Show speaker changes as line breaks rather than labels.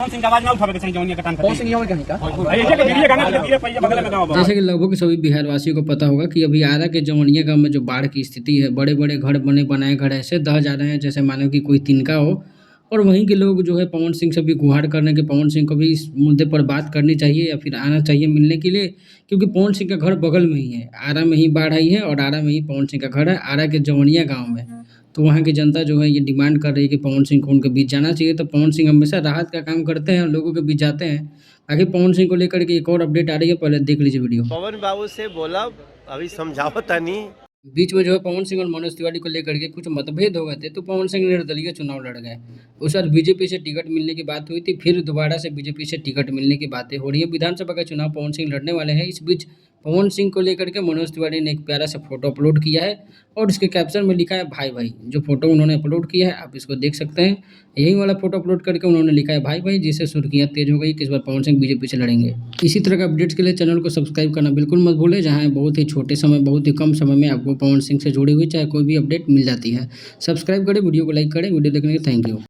सिंह का आवाज ना उठावे के चाहिए जौनिया कटान
कौन सिंह कहीं का
ऐसे के वीडियो गाना धीरे पहिया बगल में गांव
जैसे कि लगभग सभी बिहार वासियों को पता होगा कि अभी आरा के जवनिया गांव में जो बाढ़ की स्थिति है, बड़े बड़े घर बनाए घर ऐसे दह जा रहे हैं जैसे मानो कि कोई तिनका हो। और वहीं के लोग जो है पवन सिंह से भी गुहार करने के पवन सिंह को भी इस मुद्दे पर बात करनी चाहिए या फिर आना चाहिए मिलने के लिए, क्योंकि पवन सिंह का घर बगल में ही है। आरा में ही बाढ़ आई है और आरा में ही पवन सिंह का घर है, आरा के जवनिया गाँव में। तो वहाँ की जनता जो है ये डिमांड कर रही है कि पवन सिंह को उनके बीच जाना चाहिए। तो पवन सिंह हमेशा राहत का काम करते हैं और लोगों के बीच जाते हैं। बाकी पवन सिंह को लेकर के एक और अपडेट आ रही है, पहले देख लीजिए वीडियो।
पवन बाबू से बोला अभी समझाओ तनी।
बीच में जो है पवन सिंह और मनोज तिवारी को लेकर के कुछ मतभेद हो गए थे, तो पवन सिंह निर्दलीय चुनाव लड़ गए। उस बार बीजेपी से टिकट मिलने की बात हुई थी, फिर दोबारा से बीजेपी से टिकट मिलने की बातें हो रही है। विधानसभा का चुनाव पवन सिंह लड़ने वाले हैं। इस बीच पवन सिंह को लेकर के मनोज तिवारी ने एक प्यारा सा फोटो अपलोड किया है और इसके कैप्शन में लिखा है भाई भाई। जो फोटो उन्होंने अपलोड किया है आप इसको देख सकते हैं। यही वाला फोटो अपलोड करके उन्होंने लिखा है भाई भाई, जिससे सुर्खियां तेज हो गई कि इस बार पवन सिंह बीजेपी से लड़ेंगे। इसी तरह का अपडेट्स के लिए चैनल को सब्सक्राइब करना बिल्कुल मत भूलें, जहाँ बहुत ही छोटे समय, बहुत ही कम समय में आपको पवन सिंह से जुड़ी हुई चाहे कोई भी अपडेट मिल जाती है। सब्सक्राइब करें, वीडियो को लाइक करें। वीडियो देखने के लिए थैंक यू।